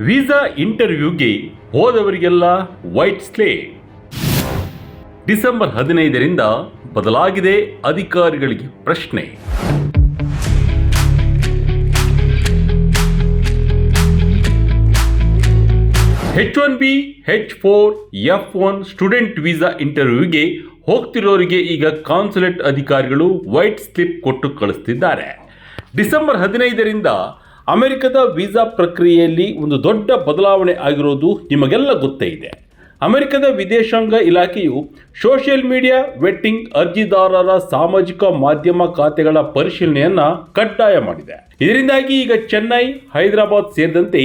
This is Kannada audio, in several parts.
ವೀಸಾ ಇಂಟರ್ವ್ಯೂಗೆ ಹೋದವರಿಗೆಲ್ಲ ವೈಟ್ ಸ್ಲೇಟ್. ಡಿಸೆಂಬರ್ 15ರಿಂದ ಬದಲಾಗಿದೆ ಅಧಿಕಾರಿಗಳಿಗೆ ಪ್ರಶ್ನೆ. H1B, H4, F1 student visa ಇಂಟರ್ವ್ಯೂಗೆ ಹೋಗ್ತಿರೋರಿಗೆ ಈಗ ಕಾನ್ಸುಲೇಟ್ ಅಧಿಕಾರಿಗಳು ವೈಟ್ ಸ್ಲಿಪ್ ಕೊಟ್ಟು ಕಳಿಸ್ತಿದ್ದಾರೆ. ಡಿಸೆಂಬರ್ 15ರಿಂದ ಅಮೆರಿಕದ ವೀಸಾ ಪ್ರಕ್ರಿಯೆಯಲ್ಲಿ ಒಂದು ದೊಡ್ಡ ಬದಲಾವಣೆ ಆಗಿರೋದು ನಿಮಗೆಲ್ಲ ಗೊತ್ತೇ ಇದೆ. ಅಮೆರಿಕದ ವಿದೇಶಾಂಗ ಇಲಾಖೆಯು ಸೋಷಿಯಲ್ ಮೀಡಿಯಾ ವೆಟ್ಟಿಂಗ್ ಅರ್ಜಿದಾರರ ಸಾಮಾಜಿಕ ಮಾಧ್ಯಮ ಖಾತೆಗಳ ಪರಿಶೀಲನೆಯನ್ನು ಕಡ್ಡಾಯ ಮಾಡಿದೆ. ಇದರಿಂದಾಗಿ ಈಗ ಚೆನ್ನೈ, ಹೈದರಾಬಾದ್ ಸೇರಿದಂತೆ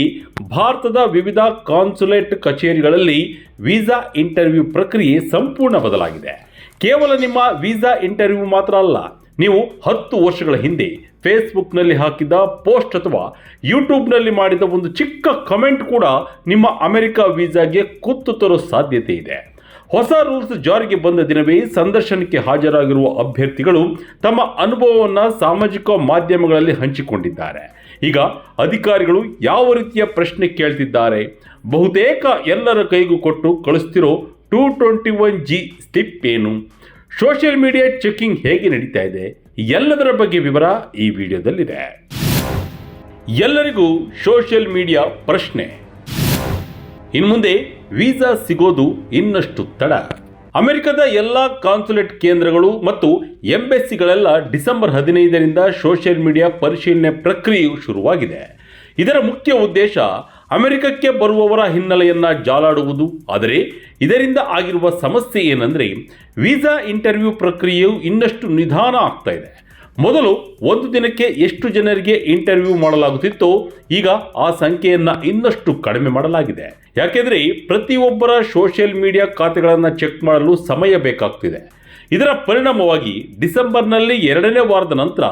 ಭಾರತದ ವಿವಿಧ ಕಾನ್ಸುಲೇಟ್ ಕಚೇರಿಗಳಲ್ಲಿ ವೀಸಾ ಇಂಟರ್ವ್ಯೂ ಪ್ರಕ್ರಿಯೆ ಸಂಪೂರ್ಣ ಬದಲಾಗಿದೆ. ಕೇವಲ ನಿಮ್ಮ ವೀಸಾ ಇಂಟರ್ವ್ಯೂ ಮಾತ್ರ ಅಲ್ಲ, ನೀವು 10 ವರ್ಷಗಳ ಹಿಂದೆ ಫೇಸ್ಬುಕ್ನಲ್ಲಿ ಹಾಕಿದ ಪೋಸ್ಟ್ ಅಥವಾ ಯೂಟ್ಯೂಬ್ನಲ್ಲಿ ಮಾಡಿದ ಒಂದು ಚಿಕ್ಕ ಕಮೆಂಟ್ ಕೂಡ ನಿಮ್ಮ ಅಮೆರಿಕ ವೀಸಾಗೆ ಕುತ್ತು ತರೋ ಸಾಧ್ಯತೆ ಇದೆ. ಹೊಸ ರೂಲ್ಸ್ ಜಾರಿಗೆ ಬಂದ ದಿನವೇ ಸಂದರ್ಶನಕ್ಕೆ ಹಾಜರಾಗಿರುವ ಅಭ್ಯರ್ಥಿಗಳು ತಮ್ಮ ಅನುಭವವನ್ನು ಸಾಮಾಜಿಕ ಮಾಧ್ಯಮಗಳಲ್ಲಿ ಹಂಚಿಕೊಂಡಿದ್ದಾರೆ. ಈಗ ಅಧಿಕಾರಿಗಳು ಯಾವ ರೀತಿಯ ಪ್ರಶ್ನೆ ಕೇಳ್ತಿದ್ದಾರೆ? ಬಹುತೇಕ ಎಲ್ಲರ ಕೈಗೂ ಕೊಟ್ಟು ಕಳಿಸ್ತಿರೋ 221G ಸ್ಲಿಪ್ ಏನು? ಸೋಷಿಯಲ್ ಮೀಡಿಯಾ ಚೆಕಿಂಗ್ ಹೇಗೆ ನಡೀತಾ ಇದೆ? ಎಲ್ಲದರ ಬಗ್ಗೆ ವಿವರ ಈ ವಿಡಿಯೋದಲ್ಲಿದೆ. ಎಲ್ಲರಿಗೂ ಸೋಷಿಯಲ್ ಮೀಡಿಯಾ ಪ್ರಶ್ನೆ. ಇನ್ನು ಮುಂದೆ ವೀಸಾ ಸಿಗೋದು ಇನ್ನಷ್ಟು ತಡ. ಅಮೆರಿಕದ ಎಲ್ಲ ಕಾನ್ಸುಲೇಟ್ ಕೇಂದ್ರಗಳು ಮತ್ತು ಎಂಬೆಸಿಗಳೆಲ್ಲ ಡಿಸೆಂಬರ್ 15ರಿಂದ ಸೋಷಿಯಲ್ ಮೀಡಿಯಾ ಪರಿಶೀಲನೆ ಪ್ರಕ್ರಿಯೆಯು ಶುರುವಾಗಿದೆ. ಇದರ ಮುಖ್ಯ ಉದ್ದೇಶ ಅಮೆರಿಕಕ್ಕೆ ಬರುವವರ ಹಿನ್ನೆಲೆಯನ್ನು ಜಾಲಾಡುವುದು. ಆದರೆ ಇದರಿಂದ ಆಗಿರುವ ಸಮಸ್ಯೆ ಏನಂದರೆ ವೀಸಾ ಇಂಟರ್ವ್ಯೂ ಪ್ರಕ್ರಿಯೆಯು ಇನ್ನಷ್ಟು ನಿಧಾನ ಆಗ್ತಾ ಇದೆ. ಮೊದಲು ಒಂದು ದಿನಕ್ಕೆ ಎಷ್ಟು ಜನರಿಗೆ ಇಂಟರ್ವ್ಯೂ ಮಾಡಲಾಗುತ್ತಿತ್ತೋ ಈಗ ಆ ಸಂಖ್ಯೆಯನ್ನು ಇನ್ನಷ್ಟು ಕಡಿಮೆ ಮಾಡಲಾಗಿದೆ. ಯಾಕೆಂದರೆ ಪ್ರತಿಯೊಬ್ಬರ ಸೋಷಿಯಲ್ ಮೀಡಿಯಾ ಖಾತೆಗಳನ್ನು ಚೆಕ್ ಮಾಡಲು ಸಮಯ ಬೇಕಾಗ್ತಿದೆ. ಇದರ ಪರಿಣಾಮವಾಗಿ ಡಿಸೆಂಬರ್ನಲ್ಲಿ 2ನೇ ವಾರದ ನಂತರ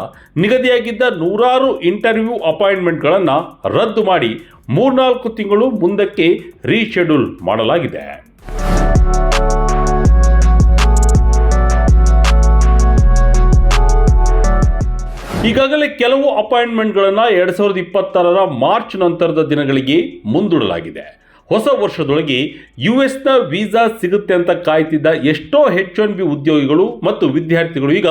ನಿಗದಿಯಾಗಿದ್ದ ನೂರಾರು ಇಂಟರ್ವ್ಯೂ ಅಪಾಯಿಂಟ್ಮೆಂಟ್ಗಳನ್ನು ರದ್ದು ಮಾಡಿ 3-4 ತಿಂಗಳು ಮುಂದಕ್ಕೆ ರೀಶೆಡ್ಯೂಲ್ ಮಾಡಲಾಗಿದೆ. ಈಗಾಗಲೇ ಕೆಲವು ಅಪಾಯಿಂಟ್ಮೆಂಟ್ಗಳನ್ನು 2026ರ ಮಾರ್ಚ್ ನಂತರದ ದಿನಗಳಿಗೆ ಮುಂದೂಡಲಾಗಿದೆ. ಹೊಸ ವರ್ಷದೊಳಗೆ US ವೀಸಾ ಸಿಗುತ್ತೆ ಅಂತ ಕಾಯ್ತಿದ್ದ ಎಷ್ಟೋ H1B ಉದ್ಯೋಗಿಗಳು ಮತ್ತು ವಿದ್ಯಾರ್ಥಿಗಳು ಈಗ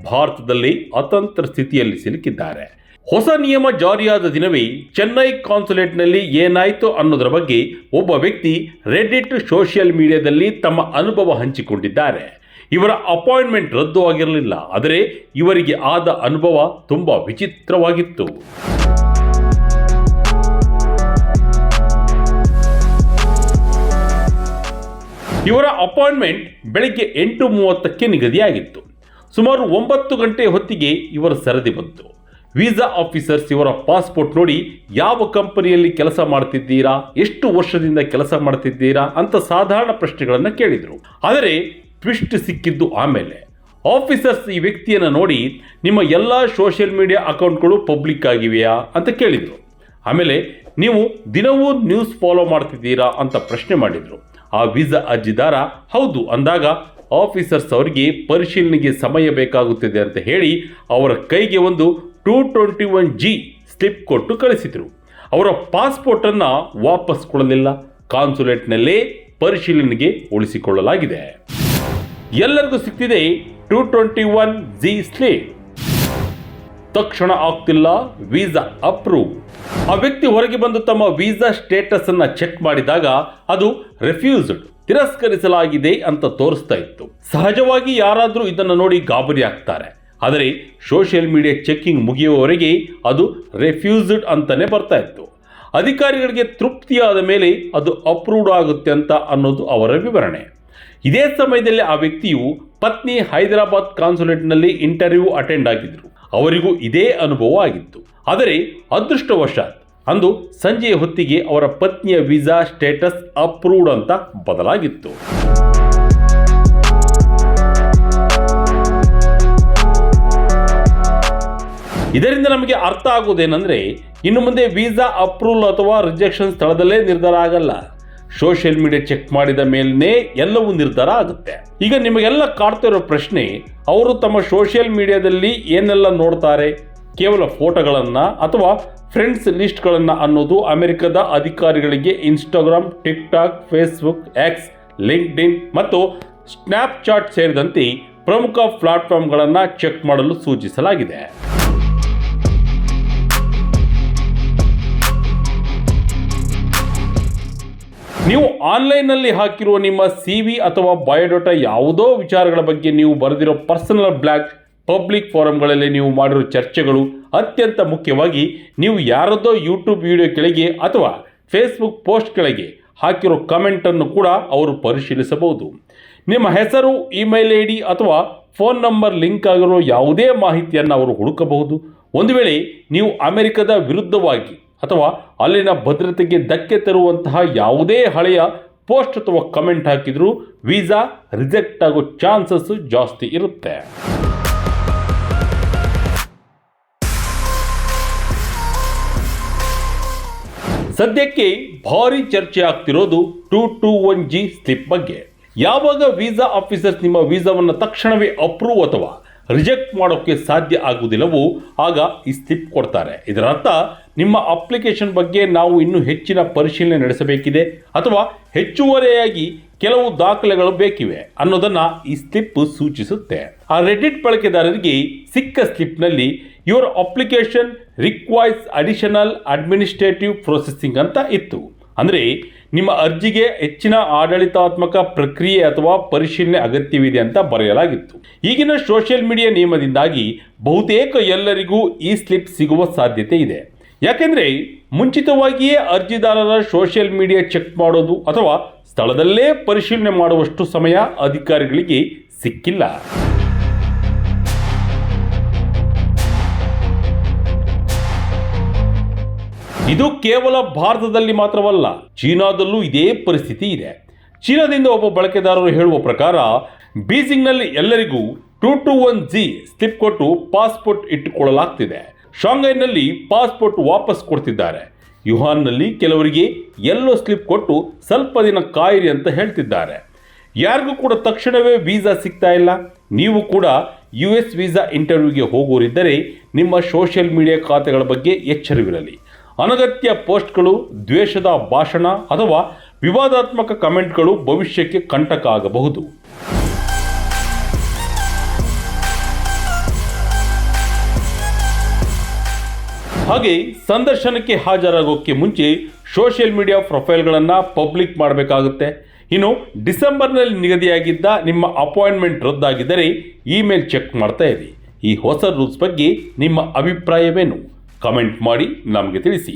ಭಾರತದಲ್ಲಿ ಅತಂತ್ರ ಸ್ಥಿತಿಯಲ್ಲಿ ಸಿಲುಕಿದ್ದಾರೆ. ಹೊಸ ನಿಯಮ ಜಾರಿಯಾದ ದಿನವೇ ಚೆನ್ನೈ ಕಾನ್ಸುಲೇಟ್ನಲ್ಲಿ ಏನಾಯಿತು ಅನ್ನೋದರ ಬಗ್ಗೆ ಒಬ್ಬ ವ್ಯಕ್ತಿ ರೆಡ್ಡಿಟ್ ಸೋಷಿಯಲ್ ಮೀಡಿಯಾದಲ್ಲಿ ತಮ್ಮ ಅನುಭವ ಹಂಚಿಕೊಂಡಿದ್ದಾರೆ. ಇವರ ಅಪಾಯಿಂಟ್ಮೆಂಟ್ ರದ್ದು ಆಗಿರಲಿಲ್ಲ, ಆದರೆ ಇವರಿಗೆ ಆದ ಅನುಭವ ತುಂಬ ವಿಚಿತ್ರವಾಗಿತ್ತು. ಇವರ ಅಪಾಯಿಂಟ್ಮೆಂಟ್ ಬೆಳಗ್ಗೆ 8:30ಕ್ಕೆ ನಿಗದಿಯಾಗಿತ್ತು. ಸುಮಾರು 9 ಗಂಟೆ ಹೊತ್ತಿಗೆ ಇವರ ಸರದಿ ಬಂತು. ವೀಸಾ ಆಫೀಸರ್ಸ್ ಇವರ ಪಾಸ್ಪೋರ್ಟ್ ನೋಡಿ ಯಾವ ಕಂಪನಿಯಲ್ಲಿ ಕೆಲಸ ಮಾಡ್ತಿದ್ದೀರಾ, ಎಷ್ಟು ವರ್ಷದಿಂದ ಕೆಲಸ ಮಾಡ್ತಿದ್ದೀರಾ ಅಂತ ಸಾಧಾರಣ ಪ್ರಶ್ನೆಗಳನ್ನು ಕೇಳಿದರು. ಆದರೆ ಟ್ವಿಸ್ಟ್ ಸಿಕ್ಕಿದ್ದು ಆಮೇಲೆ. ಆಫೀಸರ್ಸ್ ಈ ವ್ಯಕ್ತಿಯನ್ನು ನೋಡಿ ನಿಮ್ಮ ಎಲ್ಲ ಸೋಷಿಯಲ್ ಮೀಡಿಯಾ ಅಕೌಂಟ್ಗಳು ಪಬ್ಲಿಕ್ ಆಗಿವೆಯಾ ಅಂತ ಕೇಳಿದರು. ಆಮೇಲೆ ನೀವು ದಿನವೂ ನ್ಯೂಸ್ ಫಾಲೋ ಮಾಡ್ತಿದ್ದೀರಾ ಅಂತ ಪ್ರಶ್ನೆ ಮಾಡಿದರು. ಆ ವೀಸಾ ಅರ್ಜಿದಾರ ಹೌದು ಅಂದಾಗ ಆಫೀಸರ್ಸ್ ಅವರಿಗೆ ಪರಿಶೀಲನೆಗೆ ಸಮಯ ಬೇಕಾಗುತ್ತದೆ ಅಂತ ಹೇಳಿ ಅವರ ಕೈಗೆ ಒಂದು 221G ಸ್ಲಿಪ್ ಕೊಟ್ಟು ಕಳಿಸಿದರು. ಅವರ ಪಾಸ್ಪೋರ್ಟನ್ನು ವಾಪಸ್ ಕೊಡಲಿಲ್ಲ. ಕಾನ್ಸುಲೇಟ್ನಲ್ಲೇ ಪರಿಶೀಲನೆಗೆ ಉಳಿಸಿಕೊಳ್ಳಲಾಗಿದೆ. ಎಲ್ಲರಿಗೂ ಸಿಕ್ತಿದೆ 221G ಸ್ಲಿಪ್. ತಕ್ಷಣ ಆಗ್ತಿಲ್ಲ ವೀಸಾ ಅಪ್ರೂವ್. ಆ ವ್ಯಕ್ತಿ ಹೊರಗೆ ಬಂದು ತಮ್ಮ ವೀಸಾ ಸ್ಟೇಟಸ್ ಅನ್ನು ಚೆಕ್ ಮಾಡಿದಾಗ ಅದು ರೆಫ್ಯೂಸ್ಡ್, ತಿರಸ್ಕರಿಸಲಾಗಿದೆ ಅಂತ ತೋರಿಸ್ತಾ ಇತ್ತು. ಸಹಜವಾಗಿ ಯಾರಾದರೂ ಇದನ್ನು ನೋಡಿ ಗಾಬರಿ ಆಗ್ತಾರೆ. ಆದರೆ ಸೋಷಿಯಲ್ ಮೀಡಿಯಾ ಚೆಕಿಂಗ್ ಮುಗಿಯುವವರೆಗೆ ಅದು ರೆಫ್ಯೂಸ್ಡ್ ಅಂತಾನೆ ಬರ್ತಾ ಇತ್ತು. ಅಧಿಕಾರಿಗಳಿಗೆ ತೃಪ್ತಿಯಾದ ಮೇಲೆ ಅದು ಅಪ್ರೂವ್ಡ್ ಆಗುತ್ತೆ ಅಂತ ಅನ್ನೋದು ಅವರ ವಿವರಣೆ. ಇದೇ ಸಮಯದಲ್ಲಿ ಆ ವ್ಯಕ್ತಿಯು ಪತ್ನಿ ಹೈದರಾಬಾದ್ ಕಾನ್ಸುಲೇಟ್ನಲ್ಲಿ ಇಂಟರ್ವ್ಯೂ ಅಟೆಂಡ್ ಆಗಿದ್ರು. ಅವರಿಗೂ ಇದೇ ಅನುಭವ ಆಗಿತ್ತು. ಆದರೆ ಅದೃಷ್ಟವಶಾತ್ ಅಂದು ಸಂಜೆಯ ಹೊತ್ತಿಗೆ ಅವರ ಪತ್ನಿಯ ವೀಸಾ ಸ್ಟೇಟಸ್ ಅಪ್ರೂವ್ಡ್ ಅಂತ ಬದಲಾಗಿತ್ತು. ಇದರಿಂದ ನಮಗೆ ಅರ್ಥ ಆಗುವುದೇನೆಂದರೆ ಇನ್ನು ಮುಂದೆ ವೀಸಾ ಅಪ್ರೂವಲ್ ಅಥವಾ ರಿಜೆಕ್ಷನ್ ಸ್ಥಳದಲ್ಲೇ ನಿರ್ಧಾರ ಆಗಲ್ಲ. ಸೋಷಿಯಲ್ ಮೀಡಿಯಾ ಚೆಕ್ ಮಾಡಿದ ಮೇಲೇ ಎಲ್ಲವೂ ನಿರ್ಧಾರ ಆಗುತ್ತೆ. ಈಗ ನಿಮಗೆಲ್ಲ ಕಾಡ್ತಾ ಇರೋ ಪ್ರಶ್ನೆ, ಅವರು ತಮ್ಮ ಸೋಷಿಯಲ್ ಮೀಡಿಯಾದಲ್ಲಿ ಏನೆಲ್ಲ ನೋಡ್ತಾರೆ, ಕೇವಲ ಫೋಟೋಗಳನ್ನು ಅಥವಾ ಫ್ರೆಂಡ್ಸ್ ಲಿಸ್ಟ್ಗಳನ್ನು ಅನ್ನೋದು ಅಮೆರಿಕದ ಅಧಿಕಾರಿಗಳಿಗೆ Instagram, TikTok, Facebook, X, LinkedIn ಮತ್ತು ಸ್ನ್ಯಾಪ್ಚಾಟ್ ಸೇರಿದಂತೆ ಪ್ರಮುಖ ಪ್ಲಾಟ್ಫಾರ್ಮ್ಗಳನ್ನು ಚೆಕ್ ಮಾಡಲು ಸೂಚಿಸಲಾಗಿದೆ. ನೀವು ಆನ್ಲೈನ್ನಲ್ಲಿ ಹಾಕಿರುವ ನಿಮ್ಮ CV ಅಥವಾ ಬಯೋಡಾಟಾ ಯಾವುದೋ ವಿಚಾರಗಳ ಬಗ್ಗೆ ನೀವು ಬರೆದಿರೋ ಪರ್ಸನಲ್ ಬ್ಲಾಗ್, ಪಬ್ಲಿಕ್ ಫೋರಮ್ಗಳಲ್ಲಿ ನೀವು ಮಾಡಿರೋ ಚರ್ಚೆಗಳು, ಅತ್ಯಂತ ಮುಖ್ಯವಾಗಿ ನೀವು ಯಾರದೋ ಯೂಟ್ಯೂಬ್ ವಿಡಿಯೋ ಕೆಳಗೆ ಅಥವಾ ಫೇಸ್ಬುಕ್ ಪೋಸ್ಟ್ ಕೆಳಗೆ ಹಾಕಿರೋ ಕಮೆಂಟನ್ನು ಕೂಡ ಅವರು ಪರಿಶೀಲಿಸಬಹುದು. ನಿಮ್ಮ ಹೆಸರು, ಇಮೇಲ್ ID ಅಥವಾ ಫೋನ್ ನಂಬರ್ ಲಿಂಕ್ ಆಗಿರೋ ಯಾವುದೇ ಮಾಹಿತಿಯನ್ನು ಅವರು ಹುಡುಕಬಹುದು. ಒಂದು ವೇಳೆ ನೀವು ಅಮೆರಿಕದ ವಿರುದ್ಧವಾಗಿ ಅಥವಾ ಅಲ್ಲಿನ ಭದ್ರತೆಗೆ ಧಕ್ಕೆ ತರುವಂತಹ ಯಾವುದೇ ಹಳೆಯ ಪೋಸ್ಟ್ ಅಥವಾ ಕಮೆಂಟ್ ಹಾಕಿದರೂ ವೀಸಾ ರಿಜೆಕ್ಟ್ ಆಗೋ ಚಾನ್ಸಸ್ ಜಾಸ್ತಿ ಇರುತ್ತೆ. ಸದ್ಯಕ್ಕೆ ಭಾರಿ ಚರ್ಚೆ ಆಗ್ತಿರೋದು 221G ಸ್ಲಿಪ್ ಬಗ್ಗೆ. ಯಾವಾಗ ವೀಸಾ ಆಫೀಸರ್ಸ್ ನಿಮ್ಮ ವೀಸಾವನ್ನು ತಕ್ಷಣವೇ ಅಪ್ರೂವ್ ಅಥವಾ ರಿಜೆಕ್ಟ್ ಮಾಡೋಕ್ಕೆ ಸಾಧ್ಯ ಆಗುವುದಿಲ್ಲವೋ ಆಗ ಈ ಸ್ಲಿಪ್ ಕೊಡ್ತಾರೆ. ಇದರ ಅರ್ಥ ನಿಮ್ಮ ಅಪ್ಲಿಕೇಶನ್ ಬಗ್ಗೆ ನಾವು ಇನ್ನೂ ಹೆಚ್ಚಿನ ಪರಿಶೀಲನೆ ನಡೆಸಬೇಕಿದೆ ಅಥವಾ ಹೆಚ್ಚುವರಿಯಾಗಿ ಕೆಲವು ದಾಖಲೆಗಳು ಬೇಕಿವೆ ಅನ್ನೋದನ್ನು ಈ ಸ್ಲಿಪ್ ಸೂಚಿಸುತ್ತೆ. ಆ ರೆಡಿಟ್ ಬಳಕೆದಾರರಿಗೆ ಸಿಕ್ಕ ಸ್ಲಿಪ್ನಲ್ಲಿ your application requires additional administrative processing ಅಂತ ಇತ್ತು. ಅಂದರೆ ನಿಮ್ಮ ಅರ್ಜಿಗೆ ಹೆಚ್ಚಿನ ಆಡಳಿತಾತ್ಮಕ ಪ್ರಕ್ರಿಯೆ ಅಥವಾ ಪರಿಶೀಲನೆ ಅಗತ್ಯವಿದೆ ಅಂತ ಬರೆಯಲಾಗಿತ್ತು. ಈಗಿನ ಸೋಷಿಯಲ್ ಮೀಡಿಯಾ ನಿಯಮದಿಂದಾಗಿ ಬಹುತೇಕ ಎಲ್ಲರಿಗೂ ಈ ಸ್ಲಿಪ್ ಸಿಗುವ ಸಾಧ್ಯತೆ ಇದೆ. ಯಾಕೆಂದರೆ ಮುಂಚಿತವಾಗಿಯೇ ಅರ್ಜಿದಾರರ ಸೋಷಿಯಲ್ ಮೀಡಿಯಾ ಚೆಕ್ ಮಾಡೋದು ಅಥವಾ ಸ್ಥಳದಲ್ಲೇ ಪರಿಶೀಲನೆ ಮಾಡುವಷ್ಟು ಸಮಯ ಅಧಿಕಾರಿಗಳಿಗೆ ಸಿಕ್ಕಿಲ್ಲ. ಇದು ಕೇವಲ ಭಾರತದಲ್ಲಿ ಮಾತ್ರವಲ್ಲ, ಚೀನಾದಲ್ಲೂ ಇದೇ ಪರಿಸ್ಥಿತಿ ಇದೆ. ಚೀನಾದಿಂದ ಒಬ್ಬ ಬಳಕೆದಾರರು ಹೇಳುವ ಪ್ರಕಾರ ಬೀಜಿಂಗ್ನಲ್ಲಿ ಎಲ್ಲರಿಗೂ 221G ಸ್ಲಿಪ್ ಕೊಟ್ಟು ಪಾಸ್ಪೋರ್ಟ್ ಇಟ್ಟುಕೊಳ್ಳಲಾಗ್ತಿದೆ. ಶಾಂಘೈನಲ್ಲಿ ಪಾಸ್ಪೋರ್ಟ್ ವಾಪಸ್ ಕೊಡ್ತಿದ್ದಾರೆ. ಯುಹಾನ್ನಲ್ಲಿ ಕೆಲವರಿಗೆ ಎಲ್ಲೋ ಸ್ಲಿಪ್ ಕೊಟ್ಟು ಸ್ವಲ್ಪ ದಿನ ಕಾಯಿರಿ ಅಂತ ಹೇಳ್ತಿದ್ದಾರೆ. ಯಾರಿಗೂ ಕೂಡ ತಕ್ಷಣವೇ ವೀಸಾ ಸಿಗ್ತಾ ಇಲ್ಲ. ನೀವು ಕೂಡ US ವೀಸಾ ಇಂಟರ್ವ್ಯೂಗೆ ಹೋಗೋರಿದ್ದರೆ ನಿಮ್ಮ ಸೋಷಿಯಲ್ ಮೀಡಿಯಾ ಖಾತೆಗಳ ಬಗ್ಗೆ ಎಚ್ಚರವಿರಲಿ. ಅನಗತ್ಯ ಪೋಸ್ಟ್ಗಳು, ದ್ವೇಷದ ಭಾಷಣ ಅಥವಾ ವಿವಾದಾತ್ಮಕ ಕಮೆಂಟ್ಗಳು ಭವಿಷ್ಯಕ್ಕೆ ಕಂಟಕ ಆಗಬಹುದು. ಹಾಗೆ ಸಂದರ್ಶನಕ್ಕೆ ಹಾಜರಾಗೋಕ್ಕೆ ಮುಂಚೆ ಸೋಷಿಯಲ್ ಮೀಡಿಯಾ ಪ್ರೊಫೈಲ್ಗಳನ್ನು ಪಬ್ಲಿಕ್ ಮಾಡಬೇಕಾಗುತ್ತೆ. ಇನ್ನು ಡಿಸೆಂಬರ್ನಲ್ಲಿ ನಿಗದಿಯಾಗಿದ್ದ ನಿಮ್ಮ ಅಪಾಯಿಂಟ್ಮೆಂಟ್ ರದ್ದಾಗಿದ್ದರೆ ಇಮೇಲ್ ಚೆಕ್ ಮಾಡ್ತಾ ಇರಿ. ಈ ಹೊಸ ರೂಲ್ಸ್ ಬಗ್ಗೆ ನಿಮ್ಮ ಅಭಿಪ್ರಾಯವೇನು? ಕಮೆಂಟ್ ಮಾಡಿ ನಮಗೆ ತಿಳಿಸಿ.